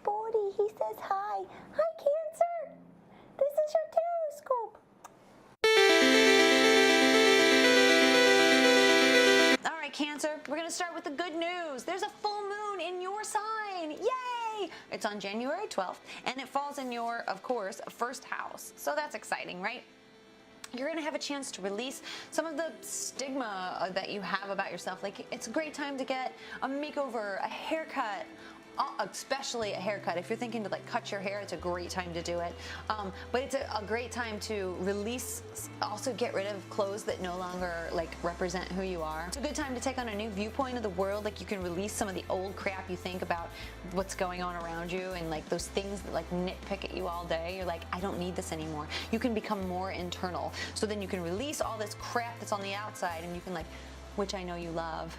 Sporty. He says hi. Hi, Cancer. This is your Teroscope. All right, Cancer, we're going to start with the good news. There's a full moon in your sign. Yay! It's on January 12th, and it falls in your, of course, first house. So that's exciting, right? You're going to have a chance to release some of the stigma that you have about yourself. Like, it's a great time to get a makeover, a haircut, especially a haircut. If you're thinking to like cut your hair, it's a great time to do it. But it's a great time to release, also get rid of clothes that no longer like represent who you are. It's a good time to take on a new viewpoint of the world. Like, you can release some of the old crap you think about what's going on around you, and like those things that like nitpick at you all day. You're like, I don't need this anymore. You can become more internal. So then you can release all this crap that's on the outside, and you can like, which I know you love.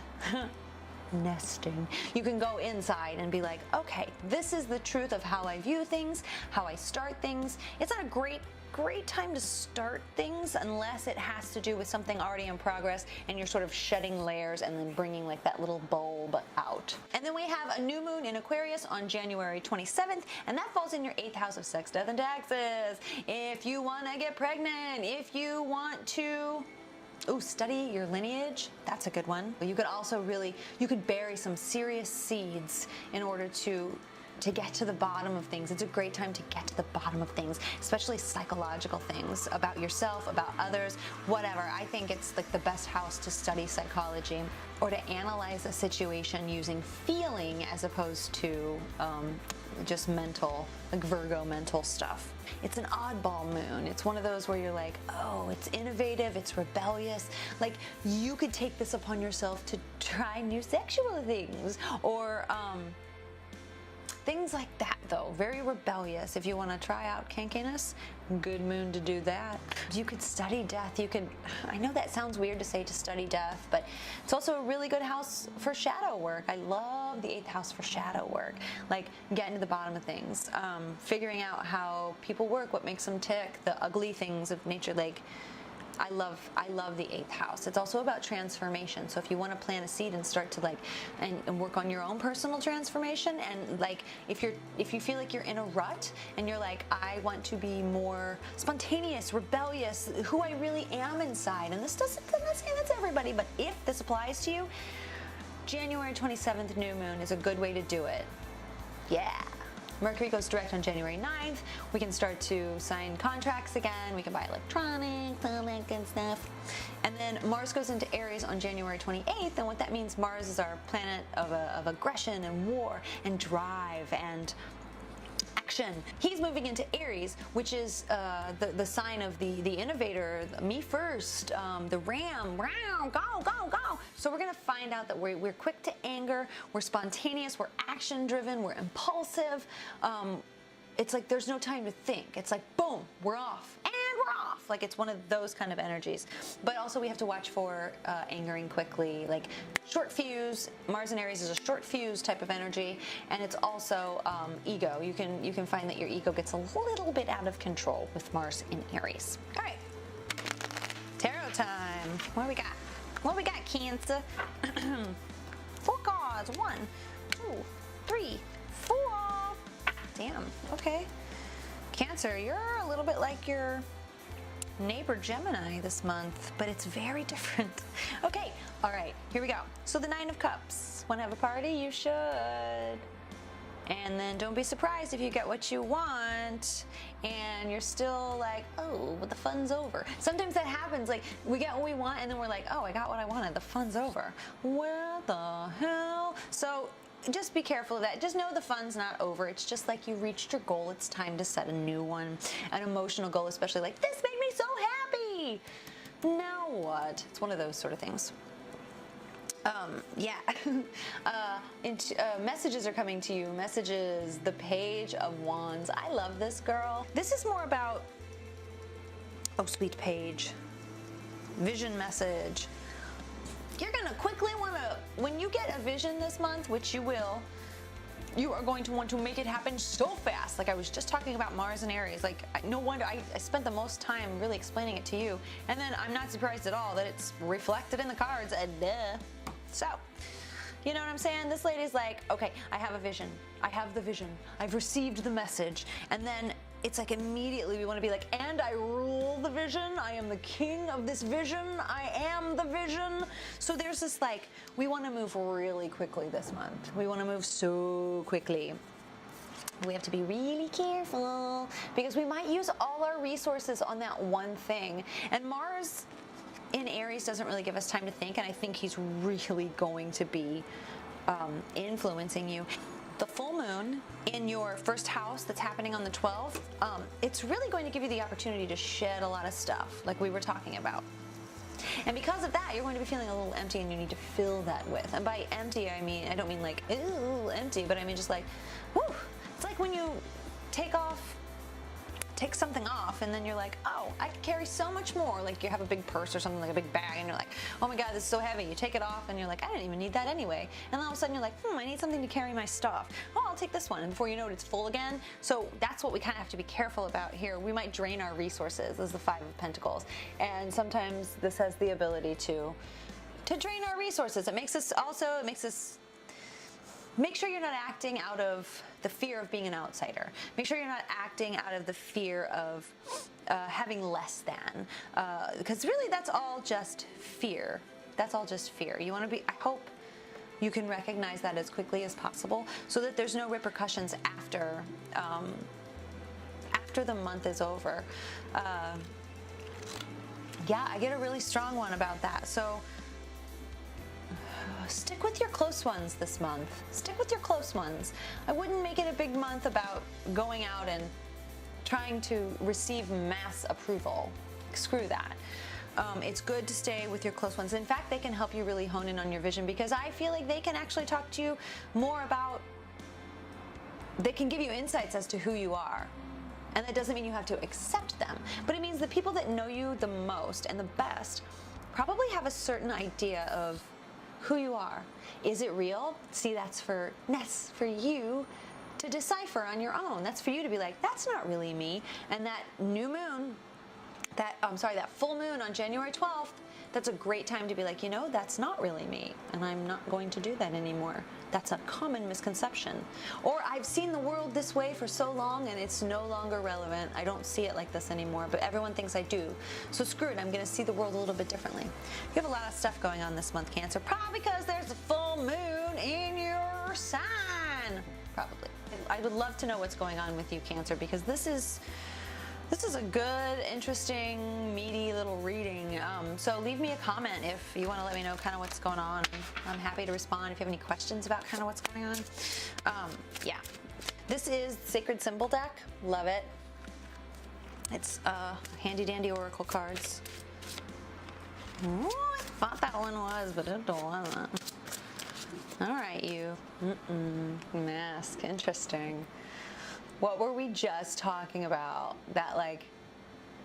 Nesting. You can go inside and be like, okay, this is the truth of how I view things, how I start things. It's not a great time to start things unless it has to do with something already in progress and you're sort of shedding layers and then bringing like that little bulb out. And then we have a new moon in Aquarius on January 27th, and that falls in your 8th house of sex, death, and taxes. If you want to get pregnant, if you want to study your lineage, that's a good one. You could also you could bury some serious seeds in order to get to the bottom of things. It's a great time to get to the bottom of things, especially psychological things about yourself, about others, whatever. I think it's like the best house to study psychology or to analyze a situation using feeling as opposed to just mental, like Virgo mental stuff. It's an oddball moon. It's one of those where you're like, oh, it's innovative, it's rebellious. Like, you could take this upon yourself to try new sexual things, or things like that, though. Very rebellious. If you want to try out kinkiness, good moon to do that. You could study death. You could, I know that sounds weird to say to study death, but it's also a really good house for shadow work. I love the 8th house for shadow work. Like, getting to the bottom of things, figuring out how people work, what makes them tick, the ugly things of nature. Like, I love the 8th house. It's also about transformation. So if you want to plant a seed and start to like and work on your own personal transformation, and like if you feel like you're in a rut and you're like, I want to be more spontaneous, rebellious, who I really am inside. And this I'm not saying that's everybody, but if this applies to you, January 27th new moon is a good way to do it. Yeah. Mercury goes direct on January 9th. We can start to sign contracts again. We can buy electronics, all that good stuff. And then Mars goes into Aries on January 28th. And what that means, Mars is our planet of aggression and war and drive and action. He's moving into Aries, which is the sign of the innovator, me first, the ram, go, go, go. So we're going to find out that we're quick to anger, we're spontaneous, we're action driven, we're impulsive. It's like there's no time to think. It's like, boom, we're off. And we're off. Like, it's one of those kind of energies. But also we have to watch for angering quickly. Like, short fuse. Mars in Aries is a short fuse type of energy. And it's also ego. You can find that your ego gets a little bit out of control with Mars in Aries. All right. Tarot time. What do we got? What do we got, Cancer? 4 cards. 1, 2, 3, 4. Damn, okay. Cancer, you're a little bit like your neighbor Gemini this month, but it's very different. Okay, all right, here we go. So the 9 of Cups. Want to have a party? You should. And then don't be surprised if you get what you want and you're still like, oh, but the fun's over. Sometimes that happens. Like, we get what we want and then we're like, oh, I got what I wanted. The fun's over. Where the hell? So just be careful of that. Just know the fun's not over. It's just like you reached your goal. It's time to set a new one, an emotional goal, especially like, this made me so happy. Now what? It's one of those sort of things. Yeah. Messages are coming to you. Messages, the Page of Wands. I love this girl. This is more about, oh, sweet page. Vision message. You're going to quickly want to, when you get a vision this month, which you will, you are going to want to make it happen so fast. Like I was just talking about Mars and Aries. Like, no wonder I spent the most time really explaining it to you. And then I'm not surprised at all that it's reflected in the cards. So You know what I'm saying? This lady's like, okay, I have a vision. I have the vision. I've received the message. And then it's like immediately we want to be like, and I rule the vision. I am the king of this vision. I am the vision. So there's this like, we want to move really quickly this month. We want to move so quickly. We have to be really careful because we might use all our resources on that one thing. And Mars in Aries doesn't really give us time to think, and I think he's really going to be influencing you. The full moon in your first house that's happening on the 12th, it's really going to give you the opportunity to shed a lot of stuff like we were talking about. And because of that, you're going to be feeling a little empty and you need to fill that with. And by empty, I mean, I don't mean like, ooh, empty, but I mean just like, whew. It's like when you take something off and then you're like, oh, I could carry so much more. Like you have a big purse or something, like a big bag, and you're like, oh my God, this is so heavy. You take it off and you're like, I didn't even need that anyway. And then all of a sudden you're like, I need something to carry my stuff. Oh, I'll take this one. And before you know it, it's full again. So that's what we kind of have to be careful about here. We might drain our resources. This is the 5 of Pentacles. And sometimes this has the ability to drain our resources. Make sure you're not acting out of the fear of being an outsider. Make sure you're not acting out of the fear of having less than. Because really that's all just fear. That's all just fear. You want to be, I hope you can recognize that as quickly as possible so that there's no repercussions after the month is over. Yeah, I get a really strong one about that. So stick with your close ones this month. Stick with your close ones. I wouldn't make it a big month about going out and trying to receive mass approval. Screw that. It's good to stay with your close ones. In fact, they can help you really hone in on your vision because I feel like they can actually talk to you more about, they can give you insights as to who you are. And that doesn't mean you have to accept them, but it means the people that know you the most and the best probably have a certain idea of who you are. Is it real? See, that's for you to decipher on your own. That's for you to be like, that's not really me. And that new moon, that full moon on January 12th, that's a great time to be like, you know, that's not really me, and I'm not going to do that anymore. That's a common misconception. Or I've seen the world this way for so long and it's no longer relevant. I don't see it like this anymore, but everyone thinks I do. So screw it, I'm gonna see the world a little bit differently. You have a lot of stuff going on this month, Cancer, probably because there's a full moon in your sign. Probably. I would love to know what's going on with you, Cancer, because this is a good, interesting, meaty little reading. So leave me a comment if you want to let me know kind of what's going on. I'm happy to respond if you have any questions about kind of what's going on. Yeah, this is Sacred Symbol deck. Love it. It's handy dandy oracle cards. Ooh, I thought that one was, but it wasn't. All right, you. Mask. Interesting. What were we just talking about? That like,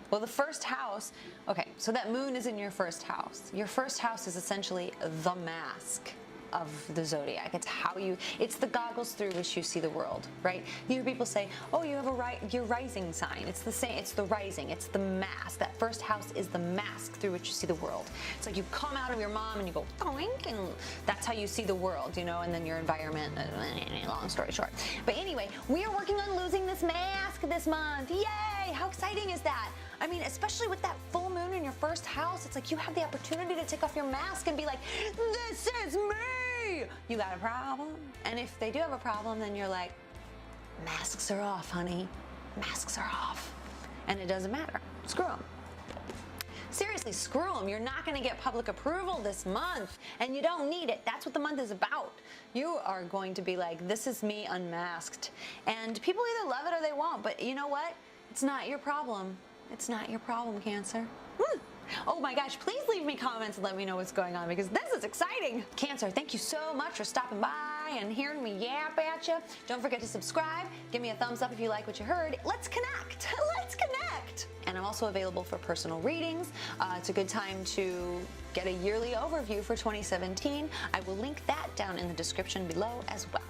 well, the first house, okay, so that moon is in your first house. Your first house is essentially the mask of the zodiac. It's the goggles through which you see the world, right? You hear people say, oh, you have your rising sign. It's the same, it's the rising, it's the mask. That first house is the mask through which you see the world. It's like you come out of your mom and you go, doink, and that's how you see the world, you know, and then your environment, long story short. But anyway, we are working on losing this mask this month. Yay! How exciting is that? I mean, especially with that full moon in your first house, it's like you have the opportunity to take off your mask and be like, this is me! You got a problem? And if they do have a problem, then you're like, masks are off, honey. Masks are off. And it doesn't matter. Screw them. Seriously, screw them. You're not going to get public approval this month, and you don't need it. That's what the month is about. You are going to be like, this is me unmasked. And people either love it or they won't, but you know what? It's not your problem. It's not your problem, Cancer. Oh my gosh, please leave me comments and let me know what's going on because this is exciting. Cancer, thank you so much for stopping by and hearing me yap at you. Don't forget to subscribe. Give me a thumbs up if you like what you heard. Let's connect. Let's connect. And I'm also available for personal readings. It's a good time to get a yearly overview for 2017. I will link that down in the description below as well.